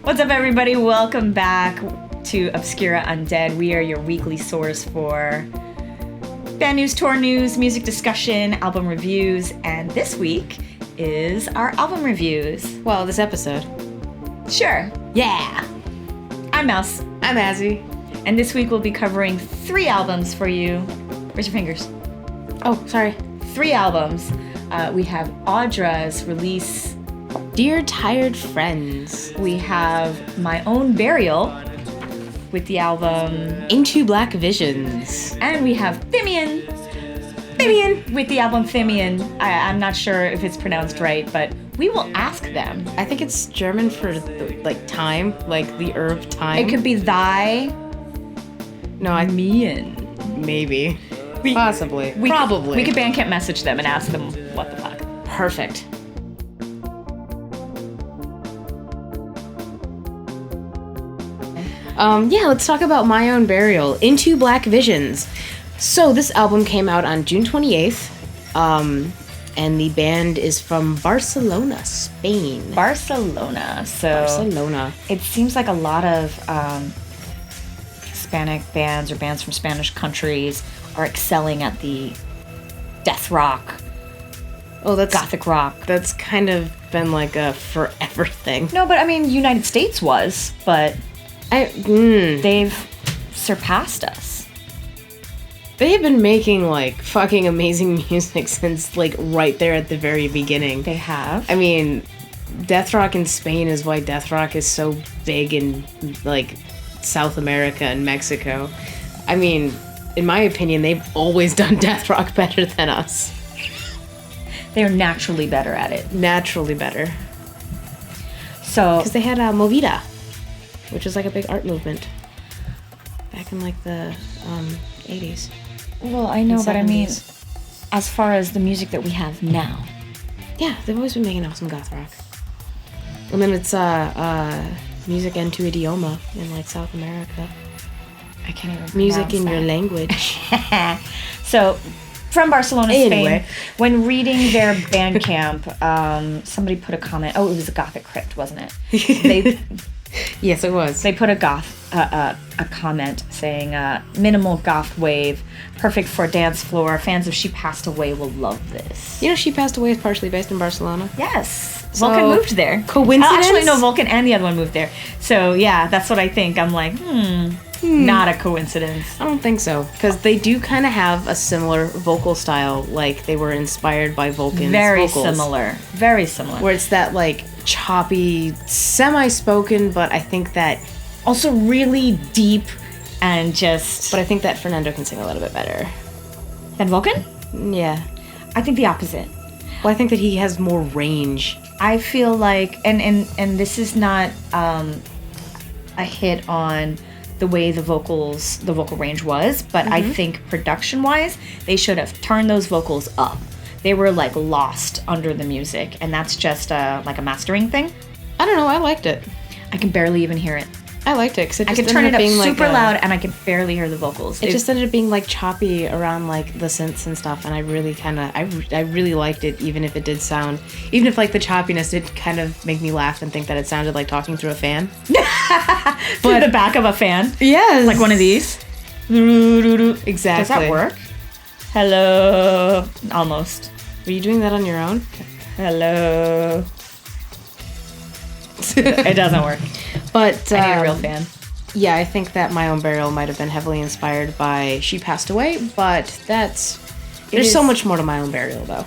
What's up, everybody? Welcome back to Obscura Undead. We are your weekly source for band news, tour news, music discussion, album reviews, and this week is our album reviews. Well, this episode. Sure. Yeah. I'm Mouse. I'm Azzy. And this week we'll be covering 3 albums for you. Where's your fingers? Oh, sorry. 3 albums. We have Audra's release, Dear Tired Friends. We have My Own Burial with the album Into Black Visions. And we have Thymian with the album Thymian. I'm not sure if it's pronounced right, but we will ask them. I think it's German for time, like the herb thyme. It could be thy. No, Thymian. Maybe. Possibly. Probably. We could Bandcamp message them and ask them what the fuck. Perfect. Let's talk about My Own Burial, Into Black Visions. So this album came out on June 28th, and the band is from Barcelona, Spain. Barcelona. It seems like a lot of Hispanic bands or bands from Spanish countries are excelling at the Deathrock. Oh, that's gothic rock. That's kind of been like a forever thing. No, but I mean, United States was, but they've surpassed us. They have been making like fucking amazing music since like right there at the very beginning. They have. I mean, Deathrock in Spain is why Deathrock is so big in like South America and Mexico. I mean, in my opinion, they've always done Deathrock better than us. They are naturally better at it. Naturally better. So, because they had Movida, which is like a big art movement back in like the 80s. Well, I know, but I mean, as far as the music that we have now. Yeah, they've always been making awesome goth rock. And then it's music en tu idioma in like South America. I can't even pronounce music in that. your language. So, from Barcelona, anyway. Spain, when reading their Bandcamp, somebody put a comment. Oh, it was a Gothic Crypt, wasn't it? Yes, it was. They put a comment saying, minimal goth wave, perfect for dance floor. Fans of She Passed Away will love this. You know, She Passed Away is partially based in Barcelona. Yes. So, Vulcan moved there. Coincidence? Actually, no, Vulcan and the other one moved there. So, yeah, that's what I think. I'm like, not a coincidence. I don't think so. Because they do kind of have a similar vocal style. Like, they were inspired by Vulcan's vocals. Very similar. Where it's that, like, choppy, semi-spoken, but I think that... Also really deep and just... But I think that Fernando can sing a little bit better. Than Vulcan? Yeah. I think the opposite. Well, I think that he has more range. I feel like... And this is not a hit on the way the vocal range was, but I think production-wise, they should have turned those vocals up. They were, like, lost under the music, and that's just, like, a mastering thing. I don't know, I liked it. I can barely even hear it. I liked it, because I can turn it up super loud, and I can barely hear the vocals. It just ended up being, like, choppy around, like, the synths and stuff, and I really I really liked it, even if, like, the choppiness did kind of make me laugh and think that it sounded like talking through a fan. Through the back of a fan? Yes. Like one of these? Exactly. Does that work? Hello. Almost. Were you doing that on your own? Hello. It doesn't work. But I need a real fan. Yeah, I think that My Own Burial might have been heavily inspired by She Passed Away, but there's so much more to My Own Burial, though.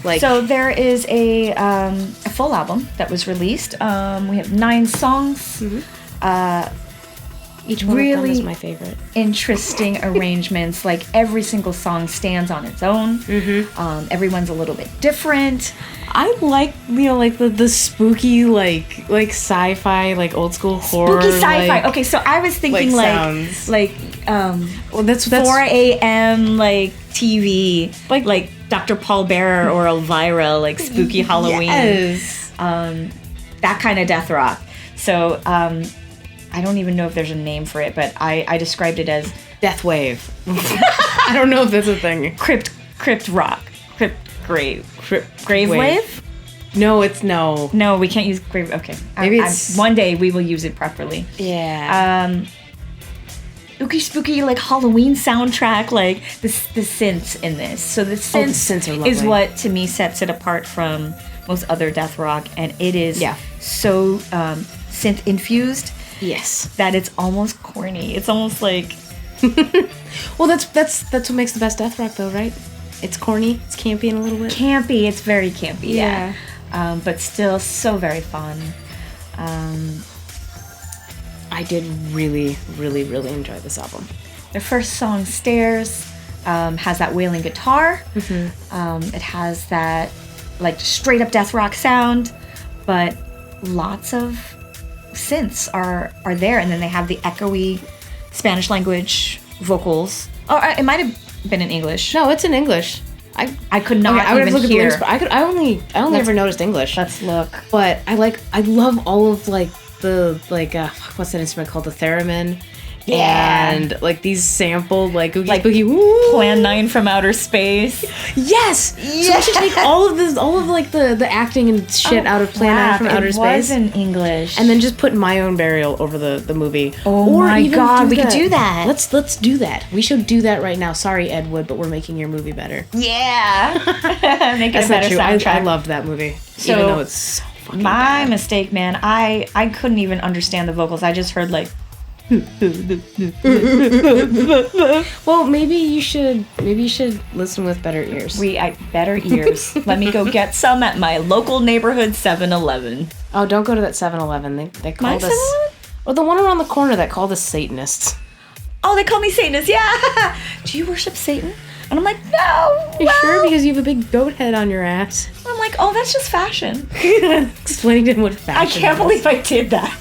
Like, so there is a full album that was released. We have 9 songs. each one really of them is my favorite. Interesting arrangements. Like every single song stands on its own. Everyone's a little bit different. I like, like the spooky, like sci-fi, like old school horror. Spooky sci-fi. Like, okay, so I was thinking sounds. Well, that's 4 a.m. like TV, like Dr. Paul Bearer or Elvira, like spooky Halloween. Yes. That kind of death rock. So I don't even know if there's a name for it, but I described it as death wave. I don't know if that's a thing. Crypt rock. Grave wave? No, it's no. No, we can't use grave. Okay. Maybe it's... one day we will use it properly. Yeah. Ooky spooky, like Halloween soundtrack, like the synths in this. So the synths are lovely. is what to me sets it apart from most other death rock, and it is so synth infused. Yes. That it's almost corny. It's almost like. Well, that's what makes the best death rock, though, right? It's corny. It's campy in a little bit. Campy. It's very campy. Yeah. But still so very fun. I did really, really, really enjoy this album. The first song, Stairs, has that wailing guitar. Mm-hmm. It has that like straight up death rock sound, but lots of synths are there, and then they have the echoey Spanish language vocals. Oh, it might have been in English. No, it's in English. I could not I would even have looked hear. At the lyrics, I only ever noticed English. Let's look. But I love all of like the what's that instrument called, the theremin, and like these sampled like oogie spooky Plan 9 from Outer Space. Yes. So we should take all of like the acting and shit out of Plan 9 from Outer Space. It was in English. And then just put My Own Burial over the movie. Oh my god, we could do that. Let's do that. We should do that right now. Sorry, Ed Wood, but we're making your movie better. Yeah. Make it That's a better not true. soundtrack. I loved that movie. So, even though it's so fucking my bad. mistake, man. I couldn't even understand the vocals. I just heard like. Well, maybe you should listen with better ears. Better ears. Let me go get some at my local neighborhood 7-Eleven. Oh, don't go to that 7-Eleven. They called us. 7-Eleven? Or the one around the corner that called us Satanists. Oh, they call me Satanist. Yeah. Do you worship Satan? And I'm like, no. You sure? Because you have a big goat head on your ass. I'm like, oh, that's just fashion. Explaining to him what fashion I can't believe I did that.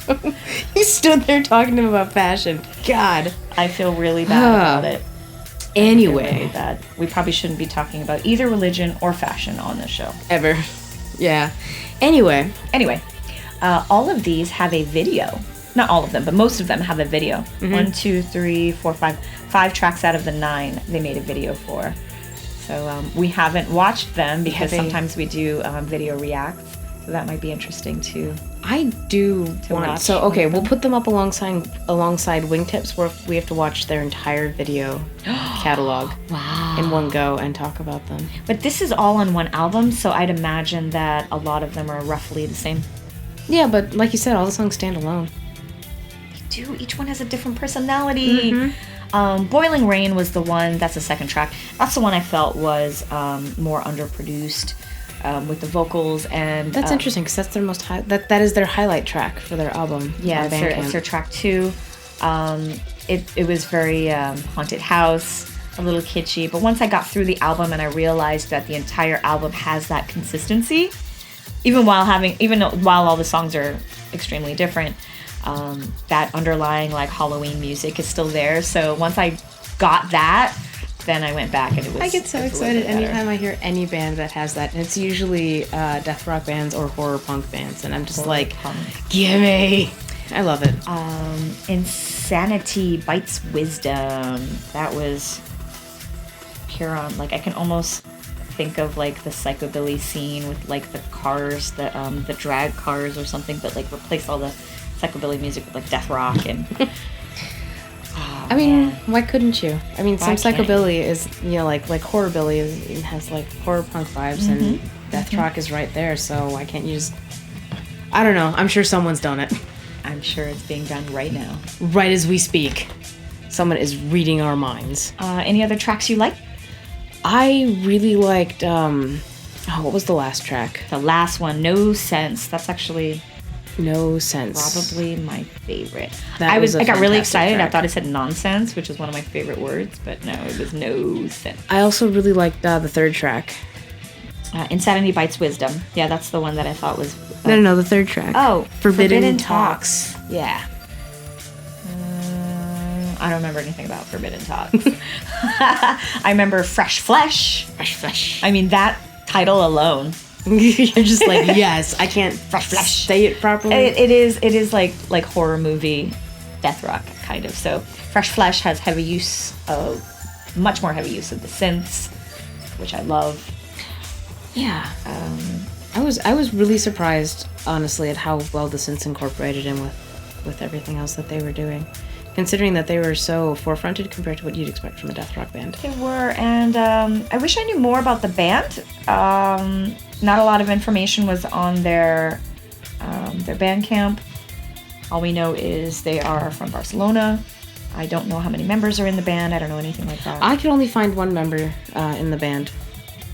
You stood there talking to him about fashion. God. I feel really bad about it. Anyway. Really bad. We probably shouldn't be talking about either religion or fashion on this show. Ever. Yeah. Anyway, all of these have a video. Not all of them, but most of them have a video. Mm-hmm. 1, 2, 3, 4, 5. 5 tracks out of the 9 they made a video for. So we haven't watched them because sometimes we do video reacts. So that might be interesting too. I do want. watch So okay, we'll put them up alongside Wingtips, where we have to watch their entire video catalog in one go and talk about them. But this is all on one album, so I'd imagine that a lot of them are roughly the same. Yeah, but like you said, all the songs stand alone. Each one has a different personality. Boiling Rain was the one, that's the second track. That's the one I felt was more underproduced with the vocals. And That's interesting, because that's their most that is their highlight track for their album. Yeah, it's their track 2. It was very haunted house, a little kitschy. But once I got through the album and I realized that the entire album has that consistency, even while all the songs are extremely different, that underlying like Halloween music is still there. So once I got that, then I went back and it was. I get so excited anytime I hear any band that has that, and it's usually death rock bands or horror punk bands, and I'm just gimme! I love it. Insanity Bites Wisdom. That was pure on. Like I can almost think of like the psychobilly scene with like the cars, the drag cars or something, but like replace all the psychobilly music with like death rock and I mean, why couldn't you? I mean, some can't psychobilly is, like horrorbilly has like horror punk vibes, and death rock is right there, so why can't you just, I don't know, I'm sure someone's done it. I'm sure it's being done right now. Right as we speak. Someone is reading our minds. Any other tracks you like? I really liked, what was the last track? The last one, No Sense. That's actually No Sense. probably my favorite. I got really excited. Track. I thought it said nonsense, which is one of my favorite words, but no, it was No Sense. I also really liked the third track. Insanity Bites Wisdom. Yeah, that's the one that I thought was... No, the third track. Oh, Forbidden Talks. Yeah. I don't remember anything about Forbidden Talks. I remember Fresh Flesh. Fresh Flesh. I mean, that title alone. You're just like, yes, I can't Fresh Flesh. say it properly. It is like horror movie death rock kind of. So Fresh Flesh has much more heavy use of the synths, which I love. Yeah. I was really surprised, honestly, at how well the synths incorporated in with everything else that they were doing, considering that they were so forefronted compared to what you'd expect from a death rock band. They were, and I wish I knew more about the band. Not a lot of information was on their Bandcamp. All we know is they are from Barcelona. I don't know how many members are in the band. I don't know anything like that. I could only find one member in the band.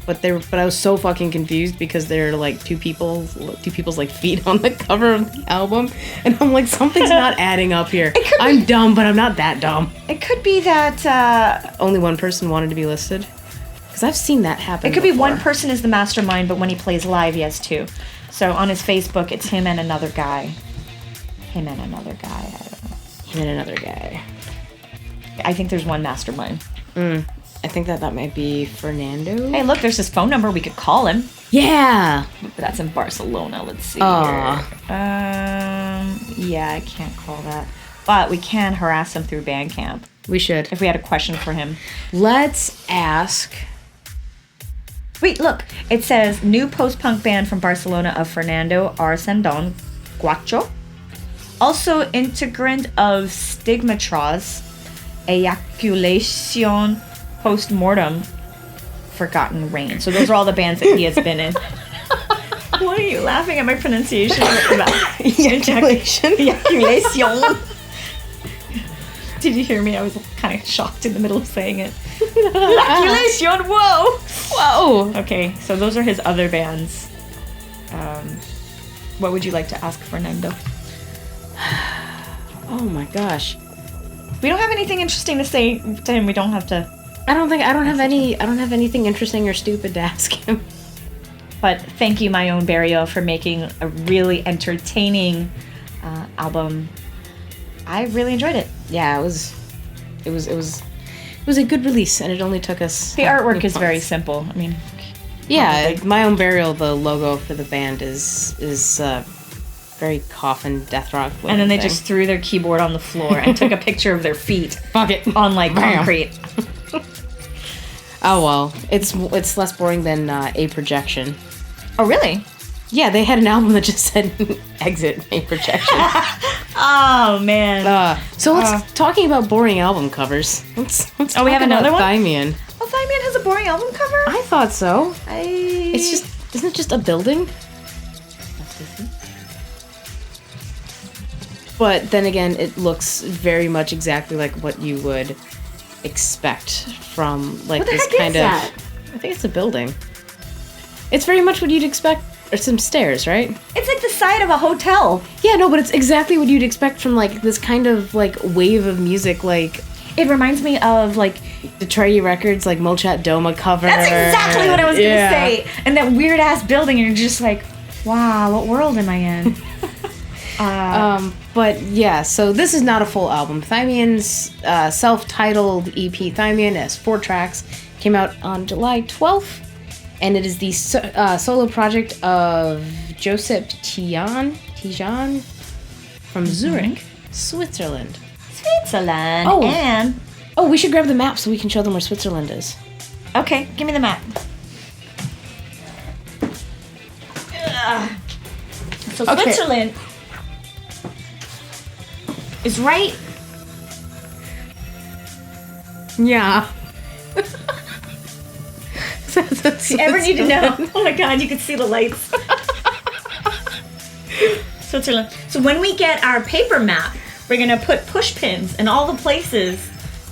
But I was so fucking confused because they're like two people's like feet on the cover of the album, and I'm like, something's not adding up here. I'm dumb, but I'm not that dumb. It could be that only one person wanted to be listed, because I've seen that happen. It could be one person is the mastermind, but when he plays live, he has two. So on his Facebook, it's him and another guy. Him and another guy. I don't know. Him and another guy. I think there's one mastermind. I think that might be Fernando. Hey, look, there's his phone number. We could call him. Yeah. But that's in Barcelona. Let's see Aww. here. Yeah, I can't call that. But we can harass him through Bandcamp. We should. If we had a question for him. Let's ask. Wait, look. It says, new post-punk band from Barcelona of Fernando Arcendon Guacho. Also integrant of Stigmatros, Ejaculation Postmortem, Forgotten Rain. So those are all the bands that he has been in. Why are you laughing at my pronunciation? Ejaculation. Ejaculation. Did you hear me? I was kind of shocked in the middle of saying it. Ejaculation. Whoa. Whoa. Okay, so those are his other bands. What would you like to ask Fernando? Oh my gosh. We don't have anything interesting to say to him. We don't have to. I don't have anything interesting or stupid to ask him. But thank you, my own Barrio, for making a really entertaining album. I really enjoyed it. Yeah, it was a good release, and it only took us. The artwork is very simple. I mean, yeah, my own Burial. The logo for the band is very coffin death rock. And then they just threw their keyboard on the floor and took a picture of their feet. Fuck it. On like Bam. concrete. Oh well, it's less boring than A Projection. Oh really? Yeah, they had an album that just said "Exit A Projection." Oh man. So let's talking about boring album covers. Let's Oh, we have another one? Thymian. Oh, Thymian has a boring album cover? I thought so. It's Isn't it just a building? But then again, it looks very much exactly like what you would expect from like What the this heck kind is of. that? I think it's a building. It's very much what you'd expect. Or some stairs, right? It's like the side of a hotel. Yeah, no, but it's exactly what you'd expect from like this kind of like wave of music, like It reminds me of like Detroit Records, like Molchat Doma cover. That's exactly what I was gonna say. And that weird ass building, and you're just like, wow, what world am I in? But yeah, so this is not a full album. Thymian's self-titled EP, Thymian, has 4 tracks, came out on July 12th, and it is the solo project of Josep Tijan from Zurich, Switzerland. Switzerland. Oh. And Oh, we should grab the map so we can show them where Switzerland is. okay, give me the map. So Okay. Switzerland is right. Yeah. If you ever need to know. Oh my god, you can see the lights. Switzerland. So when we get our paper map, we're gonna put push pins in all the places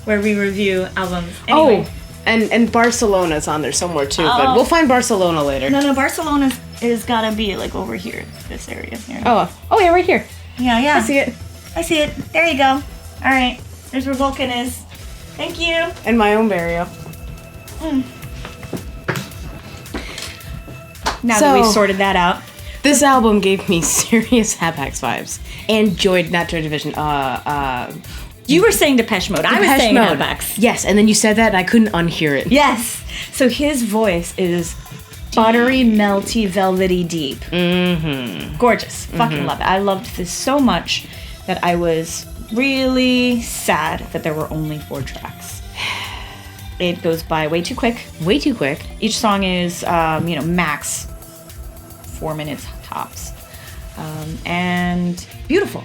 where we review albums. Anyway. Oh, and Barcelona's on there somewhere too, Oh. but we'll find Barcelona later. No, Barcelona is gotta be like over here, this area here. Oh yeah, right here. Yeah. I see it. I see it. There you go. All right. There's where Vulcan is. Thank you. And my own burial. Now So- that we've sorted that out. This album gave me serious Hapax vibes. And Joy Division. You were saying Depeche Mode. I was Depeche saying Mode. Hapax. Yes, and then you said that and I couldn't unhear it. Yes. So his voice is buttery, melty, velvety deep. Mm-hmm. Gorgeous. Fucking love it. I loved this so much that I was really sad that there were only 4 tracks. It goes by way too quick. Way too quick. Each song is, max 4 minutes tops. And beautiful.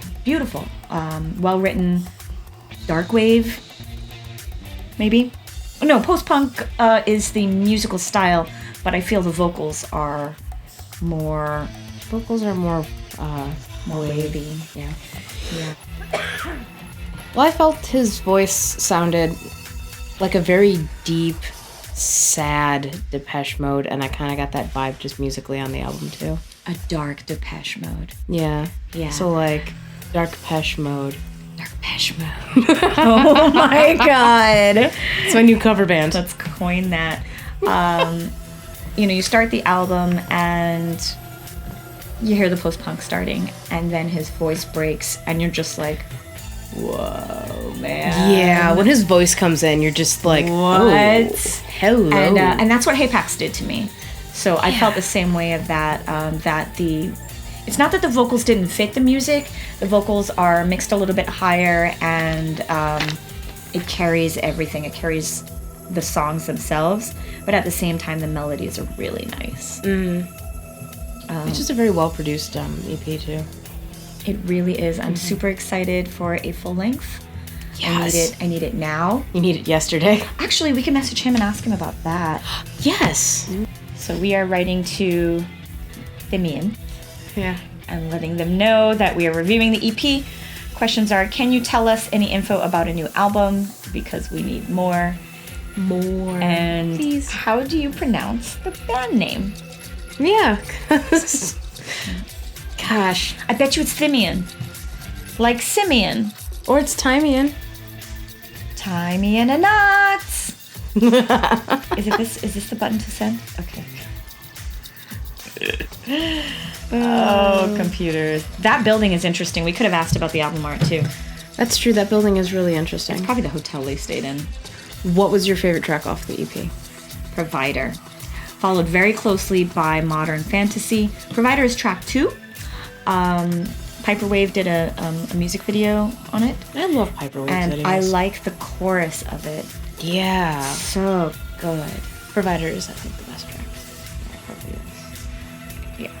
Well written, dark wave, maybe. No, post-punk is the musical style, but I feel the vocals are more wavy. Yeah. Well, I felt his voice sounded like a very deep, sad Depeche Mode, and I kind of got that vibe just musically on the album too. A dark Depeche Mode. Yeah. Yeah. So like Dark Depeche Mode. Dark Depeche Mode. Oh my god. It's my new cover band. Let's coin that. You start the album and you hear the post-punk starting, and then his voice breaks, and you're just like, whoa, man. Yeah, when his voice comes in, you're just like, what? Oh, hello. And that's what Hapax did to me. So I felt the same way of that, it's not that the vocals didn't fit the music. The vocals are mixed a little bit higher, and it carries everything. It carries the songs themselves, but at the same time, the melodies are really nice. It's just a very well-produced EP, too. It really is. I'm super excited for a full length. Yes. I need it now. You need it yesterday. Actually, we can message him and ask him about that. Yes. So we are writing to Thymian. Yeah. And letting them know that we are reviewing the EP. Questions are, can you tell us any info about a new album? Because we need more. And please. How do you pronounce the band name? Yeah. Gosh. I bet you it's Thymian. Like Simeon. Or it's Thymian. Thymian and nuts. Is this the button to send? Okay. Oh, computers. That building is interesting. We could have asked about the album art too. That's true. That building is really interesting. It's probably the hotel they stayed in. What was your favorite track off the EP? Provider. Followed very closely by Modern Fantasy. Provider is track 2. Piperwave did a music video on it. I love Piperwave and videos. I like the chorus of it. Yeah. So good. Provider is, I think, the best track. Yeah, probably is. Yeah.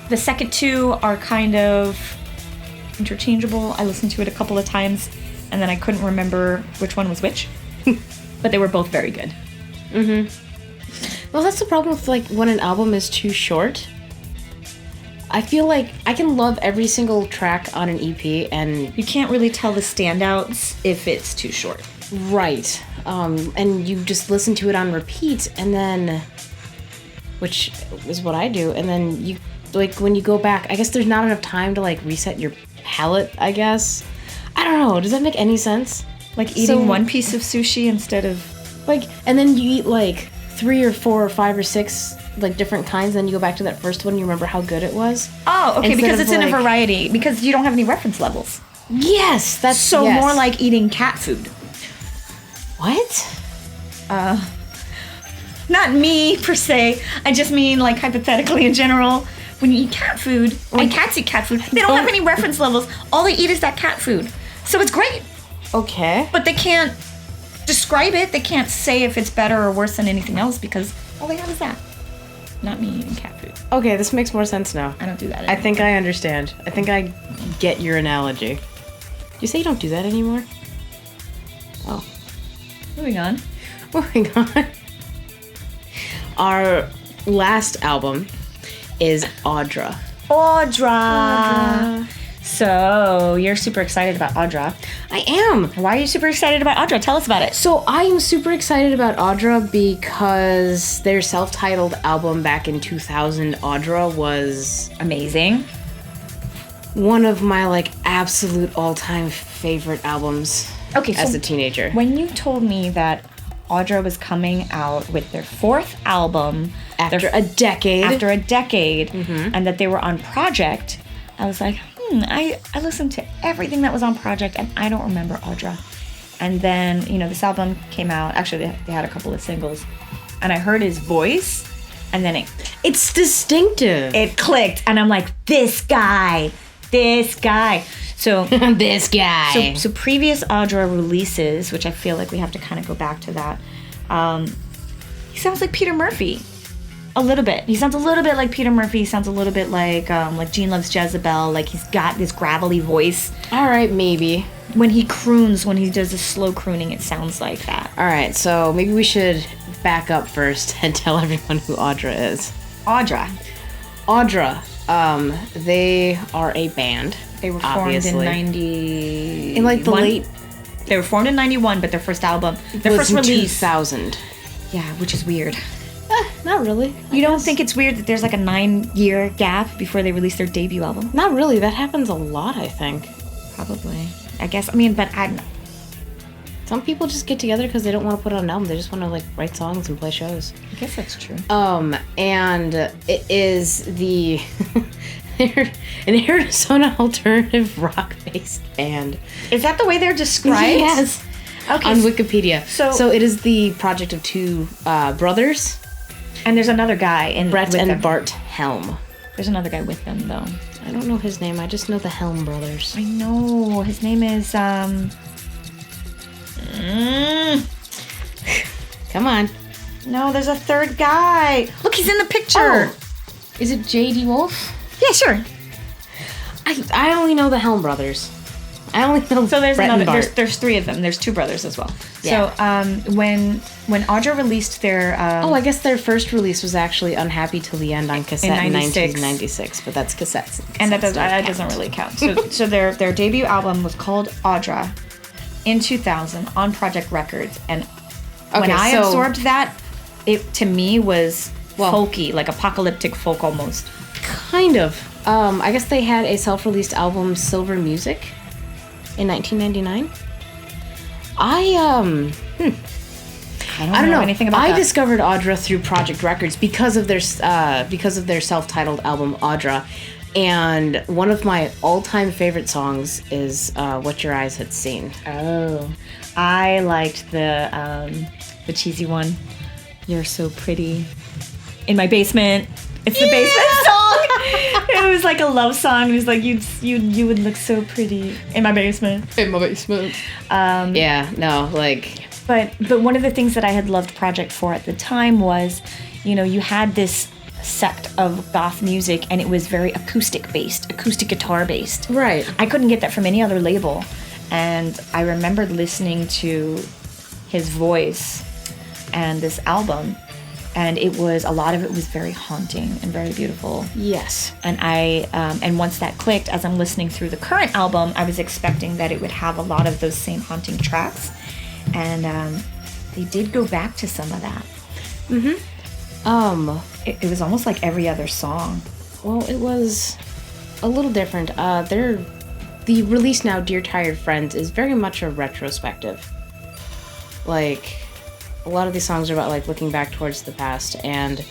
The second 2 are kind of interchangeable. I listened to it a couple of times, and then I couldn't remember which one was which. But they were both very good. Mm-hmm. Well, that's the problem with, like, when an album is too short. I feel like I can love every single track on an EP, and you can't really tell the standouts if it's too short. Right. And you just listen to it on repeat, and then, which is what I do, and then you, like, when you go back, I guess there's not enough time to, like, reset your palate, I guess. I don't know. Does that make any sense? Like eating one piece of sushi instead of... Like, and then you eat, like, 3 or 4 or 5 or 6, like, different kinds, then you go back to that first one and you remember how good it was. Oh, okay, because it's in a like, variety. Because you don't have any reference levels. Yes, that's... So yes. more like eating cat food. What? Not me, per se. I just mean, like, hypothetically in general. When you eat cat food, and cats eat cat food, they don't have any reference levels. All they eat is that cat food. So it's great. Okay. But they can't describe it. They can't say if it's better or worse than anything else because all they have is that. Not me eating cat food. Okay, this makes more sense now. I don't do that anymore. I think I understand. I think I get your analogy. You say you don't do that anymore? Oh. Moving on. Moving on. Our last album is Audra. Audra. So, you're super excited about Audra. I am. Why are you super excited about Audra? Tell us about it. So, I am super excited about Audra because their self-titled album back in 2000, Audra, was amazing. One of my, like, absolute all-time favorite albums as a teenager. When you told me that Audra was coming out with their 4th album after a decade, and that they were on Project, I was like, I listened to everything that was on Project, and I don't remember Audra. And then, this album came out. Actually, they had a couple of singles, and I heard his voice, and then it's distinctive. It clicked, and I'm like, this guy. So this guy. So previous Audra releases, which I feel like we have to kind of go back to that. He sounds like Peter Murphy. A little bit. He sounds a little bit like Peter Murphy. He sounds a little bit like Gene Loves Jezebel. Like he's got this gravelly voice. All right, maybe. When he croons, when he does a slow crooning, it sounds like that. All right, so maybe we should back up first and tell everyone who Audra is. Audra. They are a band. They were formed in 90... In like the late... They were formed in 91, but their first album... Their first release... 2000. Yeah, which is weird. Not really. You don't think it's weird that there's like a 9-year gap before they released their debut album? Not really. That happens a lot, I think. Probably. I guess. I mean, but some people just get together because they don't want to put out an album. They just want to like write songs and play shows. I guess that's true. And it is the they're an Arizona alternative rock-based band. Is that the way they're described? Yes. Okay. On Wikipedia. So it is the project of two brothers. And there's another guy in Brett and Bart Helm. There's another guy with them though. I don't know his name. I just know the Helm brothers. I know his name is Come on. No, there's a third guy. Look, he's in the picture. Oh. Is it J.D. Wolf? Yeah, sure. I only know the Helm brothers. I only know so there's Brett another. and Bart. There's 3 of them. There's 2 brothers as well. Yeah. So when Audra released their I guess their first release was actually Unhappy Till the End on cassette in 1996, but that's cassettes. And that doesn't really count. So their debut album was called Audra in 2000 on Project Records, and when I absorbed that, it to me was folky, like apocalyptic folk almost. Kind of. I guess they had a self-released album, Silver Music, in 1999. I don't know anything about that. I discovered Audra through Project Records because of their self-titled album Audra, and one of my all-time favorite songs is What Your Eyes Had Seen. Oh, I liked the cheesy one. You're so pretty. In my basement. It's the basement song. It was like a love song. It was like you would look so pretty in my basement. In my basement. But one of the things that I had loved Project for at the time was, you had this sect of goth music, and it was very acoustic guitar based. Right. I couldn't get that from any other label, and I remembered listening to his voice and this album. And a lot of it was very haunting and very beautiful. Yes. And and once that clicked, as I'm listening through the current album, I was expecting that it would have a lot of those same haunting tracks. And they did go back to some of that. Mm-hmm. It was almost like every other song. Well, it was a little different. The release now, Dear Tired Friends, is very much a retrospective. Like, a lot of these songs are about like looking back towards the past, and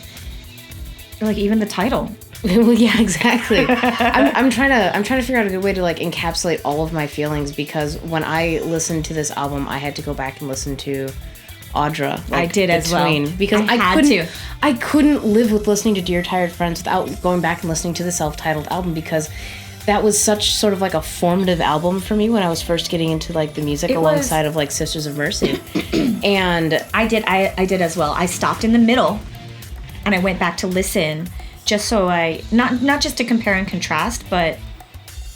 like even the title. Well, yeah, exactly. I'm trying to figure out a good way to like encapsulate all of my feelings, because when I listened to this album, I had to go back and listen to Audra. I did as well, because I couldn't live with listening to Dear Tired Friends without going back and listening to the self-titled album, because that was such sort of like a formative album for me when I was first getting into like the music alongside of like Sisters of Mercy. And I did as well. I stopped in the middle and I went back to listen, just so not just to compare and contrast, but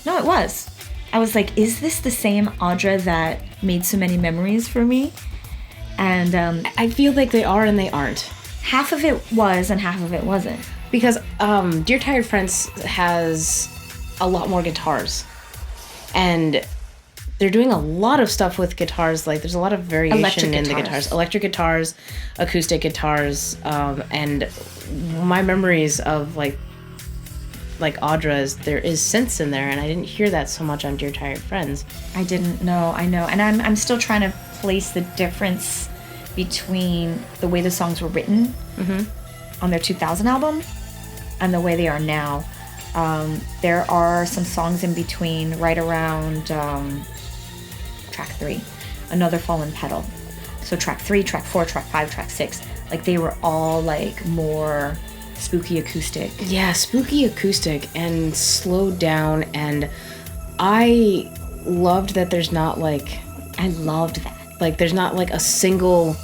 no, it was. I was like, is this the same Audra that made so many memories for me? And I feel like they are and they aren't. Half of it was and half of it wasn't. Because Dear Tired Friends has a lot more guitars, and they're doing a lot of stuff with guitars. Like, there's a lot of variation in the guitars, electric guitars, acoustic guitars, and my memories of like Audra is there is synths in there, and I didn't hear that so much on Dear Tired Friends. I didn't know. I know, and I'm still trying to place the difference between the way the songs were written on their 2000 album and the way they are now. There are some songs in between, right around track 3, Another Fallen Petal. So track 3, track 4, track 5, track 6, like they were all like more spooky acoustic. Yeah, spooky acoustic and slowed down, and I loved that there's not like, I loved that. Like, there's not like a single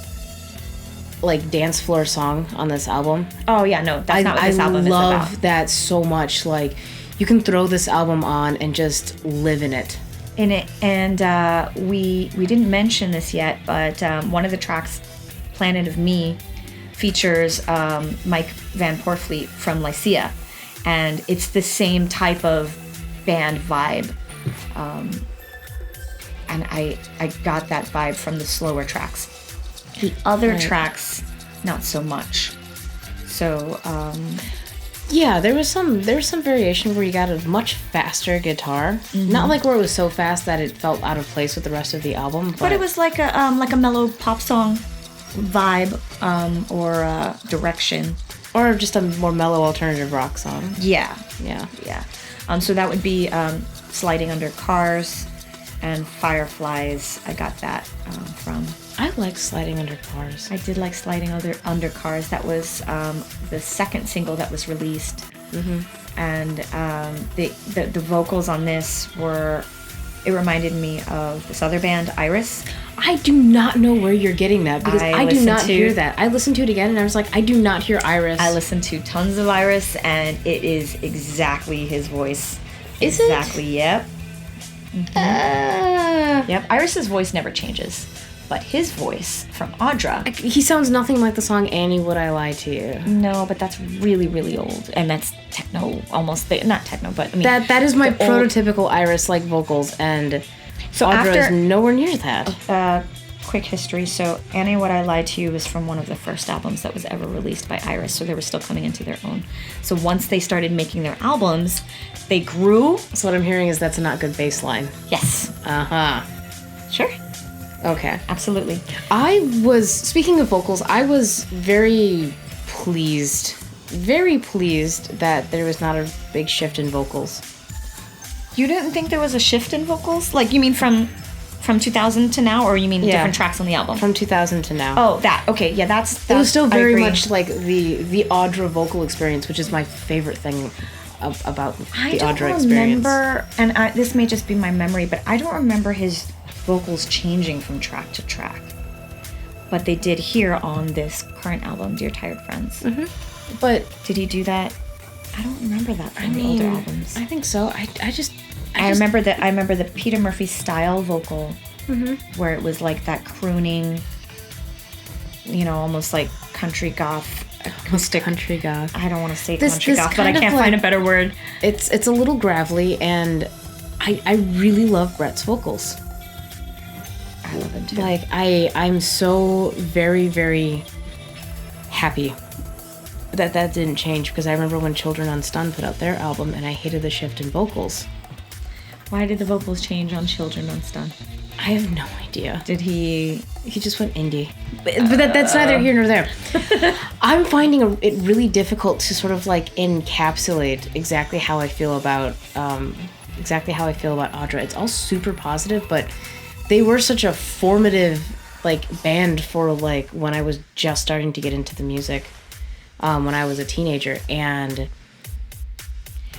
like dance floor song on this album. Oh yeah, no, that's not what this album is about. I love that so much. Like, you can throw this album on and just live in it. And we didn't mention this yet, but one of the tracks, Planet of Me, features Mike Van Poortvliet from Lycia, and it's the same type of band vibe, and I got that vibe from the slower tracks. The other tracks, not so much. So yeah, there was some variation where you got a much faster guitar. Not like where it was so fast that it felt out of place with the rest of the album, but it was like a mellow pop song vibe, or direction, or just a more mellow alternative rock song. Yeah. So that would be Sliding Under Cars and Fireflies. I got that from. I like Sliding Under Cars. I did like Sliding Under Cars. That was the second single that was released. And the vocals on this were, it reminded me of this other band, Iris. I do not know where you're getting that, because I do not hear that. I listened to it again and I was like, I do not hear Iris. I listened to tons of Iris, and it is exactly his voice. Is exactly, it? Yep. Yep. Iris's voice never changes, but his voice from Audra. He sounds nothing like the song Annie, Would I Lie to You? No, but that's really, really old, and that's techno, almost. Not techno, but I mean that is my prototypical Iris-like vocals, and so Audra is nowhere near that. Quick history. So Annie, Would I Lie to You was from one of the first albums that was ever released by Iris, so they were still coming into their own. So once they started making their albums, they grew. So what I'm hearing is that's a not good bass line. Yes. Sure. Okay. Absolutely. Speaking of vocals, I was very pleased that there was not a big shift in vocals. You didn't think there was a shift in vocals? Like, you mean from 2000 to now, or you mean different tracks on the album? From 2000 to now. Oh, that. Okay, yeah, that's it was still very much like the Audra vocal experience, which is my favorite thing about the Audra experience. I don't remember, and this may just be my memory, but I don't remember his vocals changing from track to track. But they did here on this current album, Dear Tired Friends. But did he do that? I don't remember that from the older albums. I think so. I remember the Peter Murphy style vocal, where it was like that crooning, almost like country goth acoustic. Country goth. I don't want to say country goth, but I can't find a better word. It's a little gravelly, and I really love Brett's vocals. I love him too. Like, I'm so very, very happy that didn't change, because I remember when Children Unstun put out their album, and I hated the shift in vocals. Why did the vocals change on Children Unstun? I have no idea. Did he just went indie. But that's neither here nor there. I'm finding it really difficult to sort of like encapsulate exactly how I feel about Audra. It's all super positive, but they were such a formative like band for like when I was just starting to get into the music, when I was a teenager, and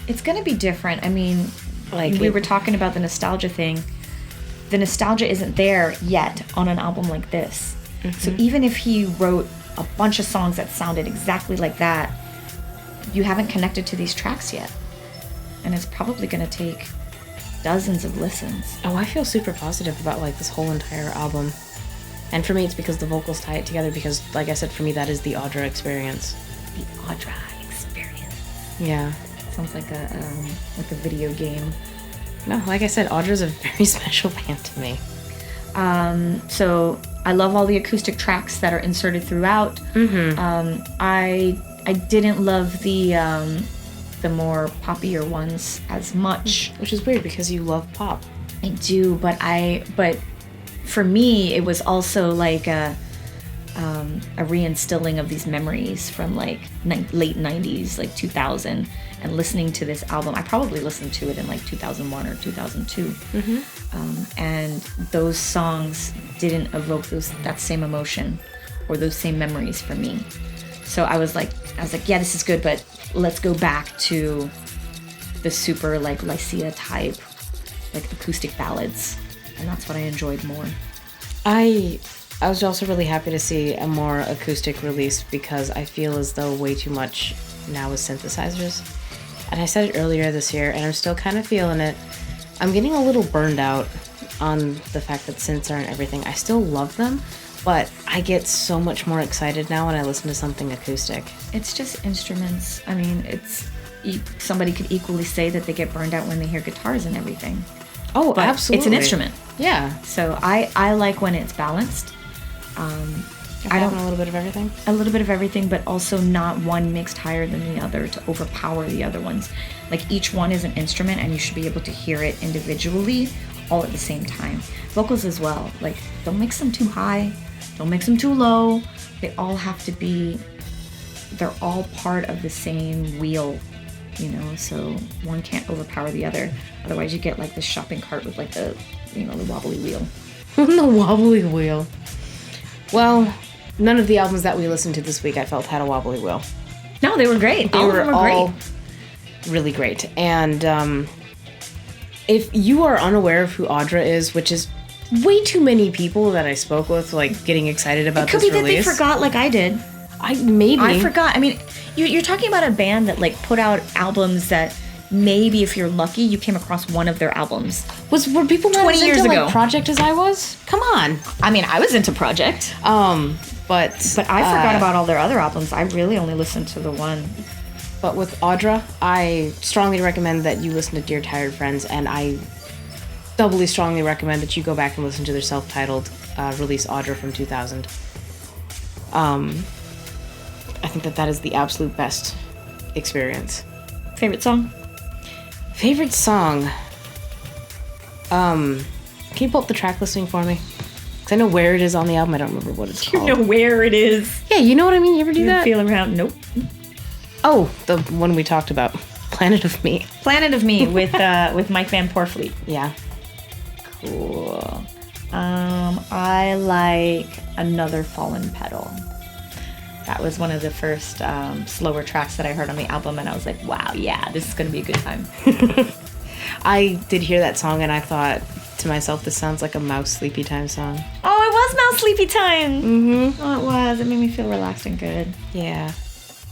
it's gonna be different. I mean, like we were talking about the nostalgia thing. The nostalgia isn't there yet on an album like this. So even if he wrote a bunch of songs that sounded exactly like that, you haven't connected to these tracks yet. And it's probably going to take dozens of listens. Oh, I feel super positive about like this whole entire album. And for me, it's because the vocals tie it together, because like I said, for me, that is the Audra experience. The Audra experience. Yeah. Sounds like a video game. No, like I said, Audra's a very special band to me. So I love all the acoustic tracks that are inserted throughout. I didn't love the more poppier ones as much, which is weird because you love pop. I do, but for me it was also like a reinstilling of these memories from like late 90s, like 2000. And listening to this album, I probably listened to it in like 2001 or 2002. And those songs didn't evoke that same emotion or those same memories for me. So I was like, yeah, this is good, but let's go back to the super like Lycia type, like acoustic ballads. And that's what I enjoyed more. I I was also really happy to see a more acoustic release because I feel as though way too much now is synthesizers. And I said it earlier this year, and I'm still kind of feeling it. I'm getting a little burned out on the fact that synths aren't everything. I still love them, but I get so much more excited now when I listen to something acoustic. It's just instruments. I mean, somebody could equally say that they get burned out when they hear guitars and everything. Oh, but absolutely. It's an instrument. Yeah. So I like when it's balanced. I don't know, a little bit of everything. A little bit of everything, but also not one mixed higher than the other to overpower the other ones. Like each one is an instrument, and you should be able to hear it individually, all at the same time. Vocals as well. Like don't mix them too high, don't mix them too low. They all have to be. They're all part of the same wheel, you know. So one can't overpower the other. Otherwise, you get like the shopping cart with like the wobbly wheel. The wobbly wheel. Well, none of the albums that we listened to this week I felt had a wobbly wheel. No, they were great. They were all really great. And if you are unaware of who Audra is, which is way too many people that I spoke with, like getting excited about this release. It could be that they forgot, like I did. I forgot. I mean, you're talking about a band that like put out albums that maybe if you're lucky you came across one of their albums. Were people not 20 as years into ago like Project as I was? Come on. I mean, I was into Project. But I forgot about all their other albums. I really only listened to the one. But with Audra, I strongly recommend that you listen to Dear Tired Friends, and I doubly strongly recommend that you go back and listen to their self-titled release, Audra, from 2000. I think that is the absolute best experience. Favorite song? Favorite song? Can you pull up the track listing for me? Because I know where it is on the album. I don't remember what it's called. You know where it is. Yeah, you know what I mean? You ever do that? Feel around? Nope. Oh, the one we talked about. Planet of Me. Planet of Me with Mike Van Porfleet. Yeah. Cool. I like Another Fallen Petal. That was one of the first slower tracks that I heard on the album, and I was like, wow, yeah, this is going to be a good time. I did hear that song, and I thought to myself, this sounds like a Mouse Sleepy Time song. Oh, it was Mouse Sleepy Time! Mm-hmm. Oh, it was. It made me feel relaxed and good. Yeah.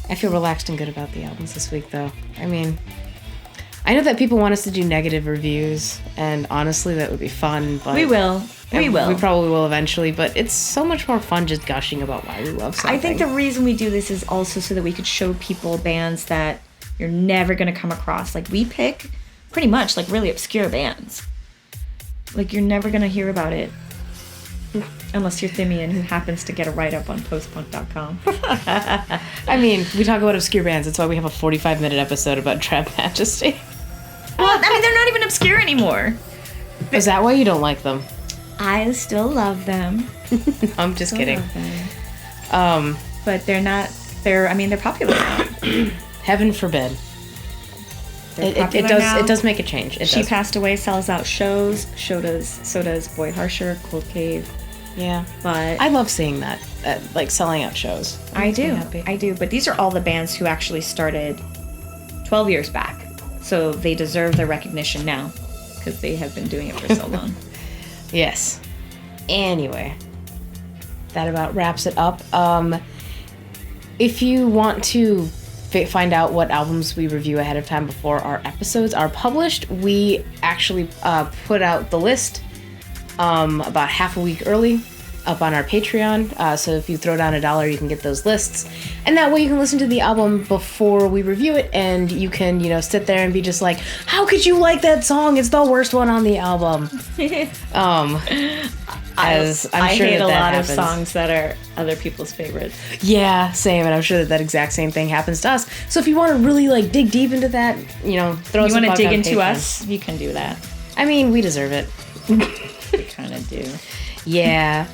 I feel relaxed and good about the albums this week, though. I mean, I know that people want us to do negative reviews, and honestly, that would be fun, but... We will. We probably will eventually, but it's so much more fun just gushing about why we love something. I think the reason we do this is also so that we could show people bands that you're never going to come across. Like, we pick pretty much, like, really obscure bands. Like, you're never going to hear about it. Unless you're Thymian, who happens to get a write-up on postpunk.com. I mean, we talk about obscure bands. That's why we have a 45-minute episode about Trap Majesty. Well, I mean, they're not even obscure anymore. Is that why you don't like them? I still love them. I'm just kidding. But they're not, they're popular now. Heaven forbid. It does make a change. She Passed Away sells out shows. So does Boy Harsher, Cold Cave. Yeah. But I love seeing that, like selling out shows. I do. But these are all the bands who actually started 12 years back. So they deserve their recognition now because they have been doing it for so long. Yes. Anyway, that about wraps it up. If you want to find out what albums we review ahead of time before our episodes are published, we actually put out the list about half a week early up on our Patreon. So if you throw down $1, you can get those lists. And that way you can listen to the album before we review it, and you can, sit there and be just like, how could you like that song? It's the worst one on the album. As I'm I sure hate that a lot happens. of songs that are other people's favorites. Yeah, same, and I'm sure that exact same thing happens to us. So if you want to really dig deep into that, throw. You want to dig into us? You can do that. I mean, we deserve it. We kind of do. Yeah.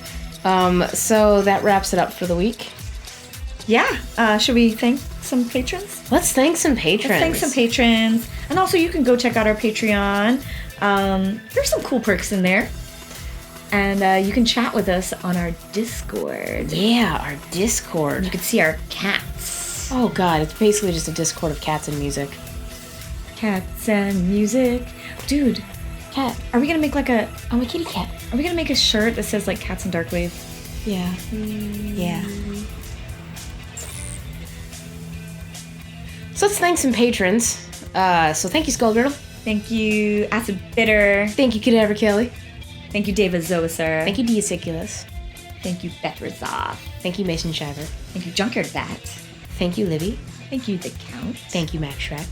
So that wraps it up for the week. Yeah. Should we thank some patrons? Let's thank some patrons. And also, you can go check out our Patreon. There's some cool perks in there. And you can chat with us on our Discord. Yeah, our Discord. You can see our cats. Oh, God. It's basically just a Discord of cats and music. Cats and music. Dude. Cat. Are we going to make I'm a kitty cat. Are we going to make a shirt that says, Cats and Darkwave? Yeah. Yeah. So let's thank some patrons. So thank you, Skullgirdle. Thank you, Acid Bitter. Thank you, Cadaver Kelly. Thank you, David Zoser. Thank you, Diasiculus. Thank you, Beth Razoff. Thank you, Mason Shiver. Thank you, Junkyard Bat. Thank you, Livy. Thank you, The Count. Thank you, Max Shrek.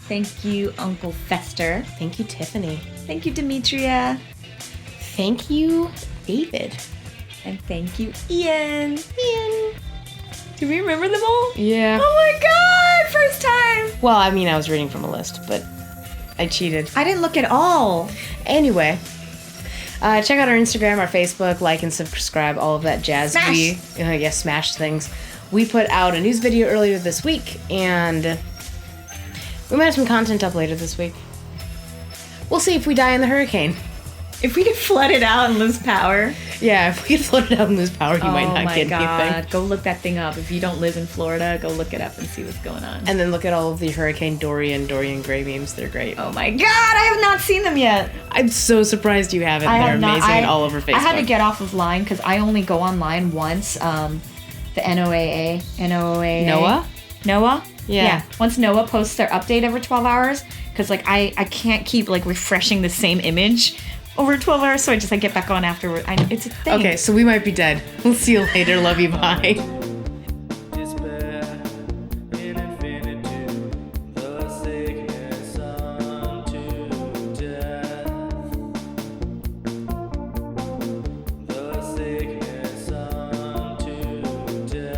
Thank you, Uncle Fester. Thank you, Tiffany. Thank you, Demetria. Thank you, David. And thank you, Ian. Do we remember them all? Yeah. Oh my god, first time. Well, I mean, I was reading from a list, but I cheated. I didn't look at all. Anyway, check out our Instagram, our Facebook, like and subscribe, all of that jazz. Smash! Smash things. We put out a news video earlier this week, and we might have some content up later this week. We'll see if we die in the hurricane. If we get flooded out and lose power. Yeah, if we get flooded out and lose power, you might not get anything. Go look that thing up. If you don't live in Florida, go look it up and see what's going on. And then look at all of the Hurricane Dorian Gray memes. They're great. Oh my god, I have not seen them yet. I'm so surprised you haven't. They're amazing all over Facebook. I had to get off of line because I only go online once. The NOAA. Noah? Yeah. Once Noah posts their update every 12 hours, because like I can't keep like refreshing the same image over 12 hours, so I get back on afterward. It's a thing. Okay, so we might be dead. We'll see you later. Love you. Bye.